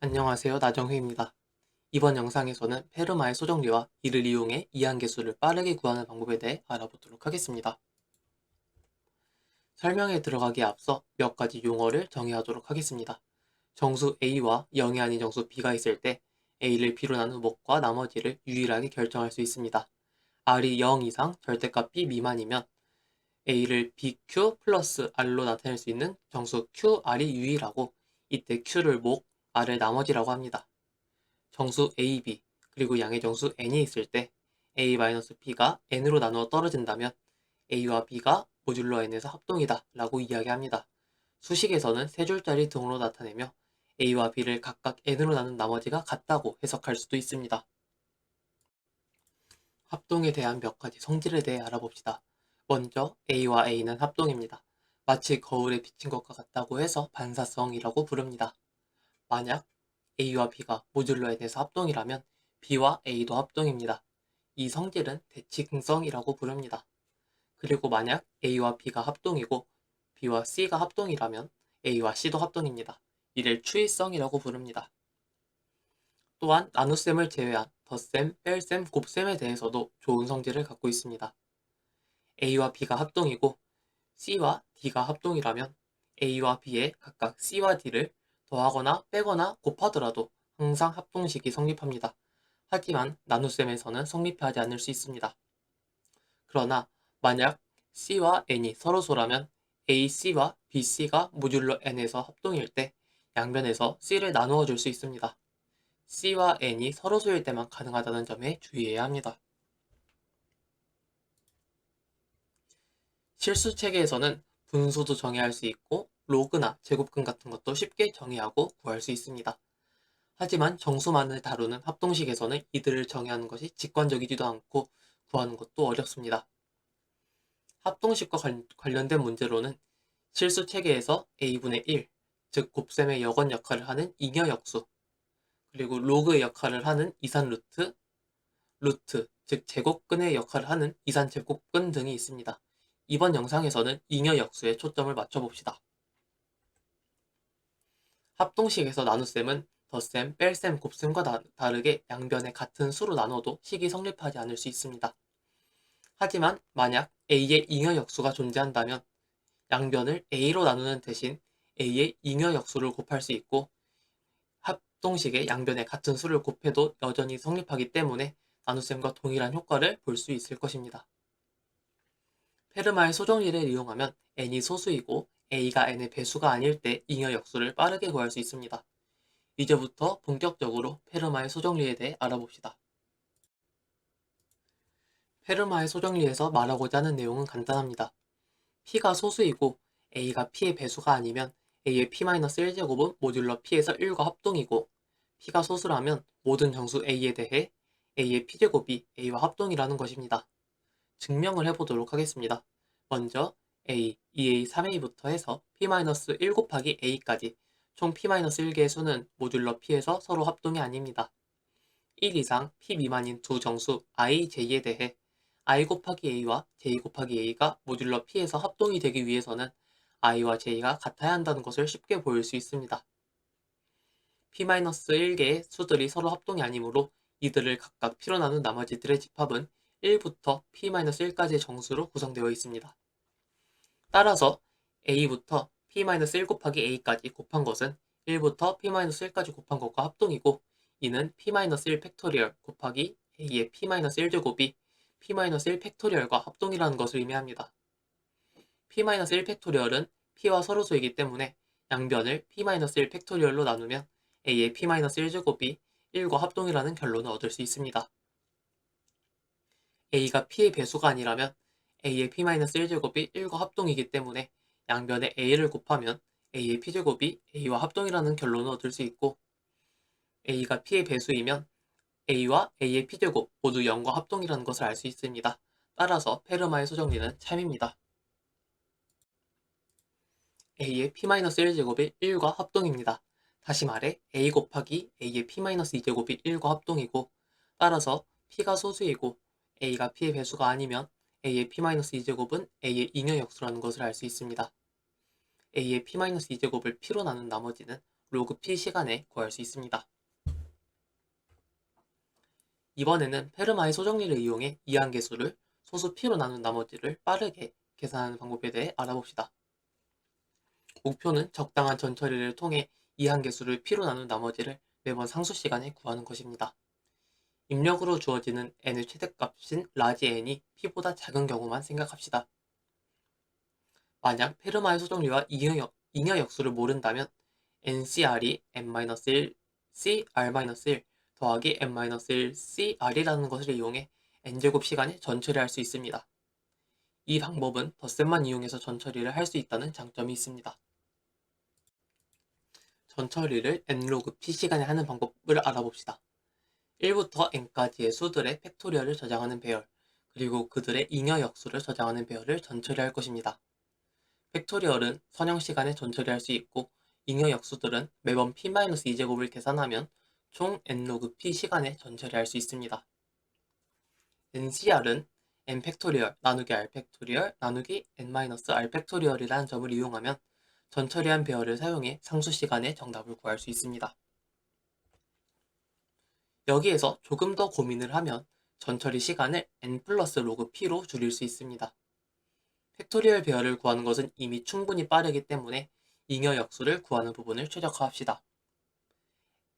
안녕하세요. 나정휘입니다. 이번 영상에서는 페르마의 소정리와 이를 이용해 이항계수를 빠르게 구하는 방법에 대해 알아보도록 하겠습니다. 설명에 들어가기에 앞서 몇 가지 용어를 정의하도록 하겠습니다. 정수 A와 0이 아닌 정수 B가 있을 때 A를 B로 나눈 몫과 나머지를 유일하게 결정할 수 있습니다. R이 0 이상 절대값 B 미만이면 A를 BQ 플러스 R로 나타낼 수 있는 정수 QR이 유일하고, 이때 Q를 몫, R을 나머지라고 합니다. 정수 A, B, 그리고 양의 정수 n이 있을 때 A-B가 n으로 나누어 떨어진다면 A와 B가 모듈러 n에서 합동이다 라고 이야기합니다. 수식에서는 세 줄짜리 등으로 나타내며 A와 B를 각각 n으로 나눈 나머지가 같다고 해석할 수도 있습니다. 합동에 대한 몇 가지 성질에 대해 알아봅시다. 먼저 A와 A는 합동입니다. 마치 거울에 비친 것과 같다고 해서 반사성이라고 부릅니다. 만약 A와 B가 모듈러 n에서 합동이라면 B와 A도 합동입니다. 이 성질은 대칭성이라고 부릅니다. 그리고 만약 A와 B가 합동이고 B와 C가 합동이라면 A와 C도 합동입니다. 이를 추이성이라고 부릅니다. 또한 나눗셈을 제외한 덧셈, 뺄셈, 곱셈에 대해서도 좋은 성질을 갖고 있습니다. A와 B가 합동이고 C와 D가 합동이라면 A와 B에 각각 C와 D를 더하거나 빼거나 곱하더라도 항상 합동식이 성립합니다. 하지만 나눗셈에서는 성립하지 않을 수 있습니다. 그러나 만약 C와 N이 서로소라면 AC와 BC가 모듈러 N에서 합동일 때 양변에서 C를 나누어 줄 수 있습니다. C와 N이 서로소일 때만 가능하다는 점에 주의해야 합니다. 실수 체계에서는 분수도 정의할 수 있고 로그나 제곱근 같은 것도 쉽게 정의하고 구할 수 있습니다. 하지만 정수만을 다루는 합동식에서는 이들을 정의하는 것이 직관적이지도 않고 구하는 것도 어렵습니다. 합동식과 관련된 문제로는 실수 체계에서 a분의 1, 즉 곱셈의 여건 역할을 하는 잉여 역수, 그리고 로그의 역할을 하는 이산 루트, 즉 제곱근의 역할을 하는 이산 제곱근 등이 있습니다. 이번 영상에서는 잉여 역수에 초점을 맞춰봅시다. 합동식에서 나눗셈은 덧셈, 뺄셈, 곱셈과 다르게 양변에 같은 수로 나눠도 식이 성립하지 않을 수 있습니다. 하지만 만약 A의 잉여 역수가 존재한다면 양변을 A로 나누는 대신 A의 잉여 역수를 곱할 수 있고, 합동식의 양변에 같은 수를 곱해도 여전히 성립하기 때문에 나눗셈과 동일한 효과를 볼 수 있을 것입니다. 페르마의 소정리를 이용하면 n이 소수이고 a가 n의 배수가 아닐 때 잉여 역수를 빠르게 구할 수 있습니다. 이제부터 본격적으로 페르마의 소정리에 대해 알아봅시다. 페르마의 소정리에서 말하고자 하는 내용은 간단합니다. p가 소수이고 a가 p의 배수가 아니면 a의 p-1제곱은 모듈러 p에서 1과 합동이고, p가 소수라면 모든 정수 a에 대해 a의 p제곱이 a와 합동이라는 것입니다. 증명을 해보도록 하겠습니다. 먼저 a, 2a, 3a부터 해서 p-1 곱하기 a까지 총 p-1개의 수는 모듈러 p에서 서로 합동이 아닙니다. 1 이상 p 미만인 두 정수 i, j에 대해 i 곱하기 a와 j 곱하기 a가 모듈러 p에서 합동이 되기 위해서는 i와 j가 같아야 한다는 것을 쉽게 보일 수 있습니다. p-1개의 수들이 서로 합동이 아니므로 이들을 각각 p로 나눈 나머지들의 집합은 1부터 p-1까지의 정수로 구성되어 있습니다. 따라서 a부터 p-1 곱하기 a까지 곱한 것은 1부터 p-1까지 곱한 것과 합동이고, 이는 p-1 팩토리얼 곱하기 a의 p-1제곱이 p-1 팩토리얼과 합동이라는 것을 의미합니다. p-1 팩토리얼은 p와 서로소이기 때문에 양변을 p-1 팩토리얼로 나누면 a의 p-1제곱이 1과 합동이라는 결론을 얻을 수 있습니다. a가 p의 배수가 아니라면 a의 p-1제곱이 1과 합동이기 때문에 양변에 a를 곱하면 a의 p제곱이 a와 합동이라는 결론을 얻을 수 있고, a가 p의 배수이면 a와 a의 p제곱 모두 0과 합동이라는 것을 알 수 있습니다. 따라서 페르마의 소정리는 참입니다. a의 p-1제곱이 1과 합동입니다. 다시 말해 a 곱하기 a의 p-2제곱이 1과 합동이고, 따라서 p가 소수이고 a가 p의 배수가 아니면 a의 p-2제곱은 a의 잉여 역수라는 것을 알 수 있습니다. a의 p-2제곱을 p로 나눈 나머지는 로그 p 시간에 구할 수 있습니다. 이번에는 페르마의 소정리를 이용해 이항계수를 소수 p로 나눈 나머지를 빠르게 계산하는 방법에 대해 알아봅시다. 목표는 적당한 전처리를 통해 이항계수를 p로 나눈 나머지를 매번 상수 시간에 구하는 것입니다. 입력으로 주어지는 n의 최대값인 라지 n이 p보다 작은 경우만 생각합시다. 만약 페르마의 소정리와 잉여 역수를 모른다면 ncr이 n-1 cr-1 더하기 n-1 cr이라는 것을 이용해 n제곱 시간에 전처리할 수 있습니다. 이 방법은 덧셈만 이용해서 전처리를 할 수 있다는 장점이 있습니다. 전처리를 n로그 p 시간에 하는 방법을 알아봅시다. 1부터 n까지의 수들의 팩토리얼을 저장하는 배열, 그리고 그들의 잉여 역수를 저장하는 배열을 전처리할 것입니다. 팩토리얼은 선형 시간에 전처리할 수 있고 잉여 역수들은 매번 p-2제곱을 계산하면 총 n로그 p 시간에 전처리할 수 있습니다. ncr은 n 팩토리얼 나누기 r 팩토리얼 나누기 n-r 팩토리얼이라는 점을 이용하면 전처리한 배열을 사용해 상수 시간에 정답을 구할 수 있습니다. 여기에서 조금 더 고민을 하면 전처리 시간을 n 플러스 로그 p로 줄일 수 있습니다. 팩토리얼 배열을 구하는 것은 이미 충분히 빠르기 때문에 잉여 역수를 구하는 부분을 최적화합시다.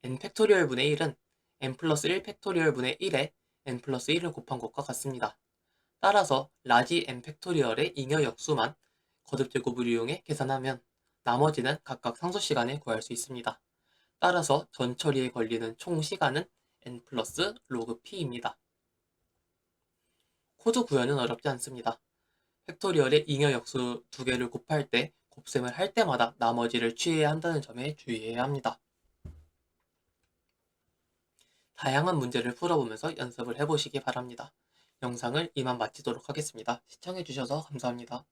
n 팩토리얼 분의 1은 n 플러스 1 팩토리얼 분의 1에 n 플러스 1을 곱한 것과 같습니다. 따라서 라지 n 팩토리얼의 잉여 역수만 거듭제곱을 이용해 계산하면 나머지는 각각 상수 시간에 구할 수 있습니다. 따라서 전처리에 걸리는 총 시간은 n 플러스 로그 p입니다. 코드 구현은 어렵지 않습니다. 팩토리얼의 잉여 역수 두 개를 곱할 때 곱셈을 할 때마다 나머지를 취해야 한다는 점에 주의해야 합니다. 다양한 문제를 풀어보면서 연습을 해보시기 바랍니다. 영상을 이만 마치도록 하겠습니다. 시청해주셔서 감사합니다.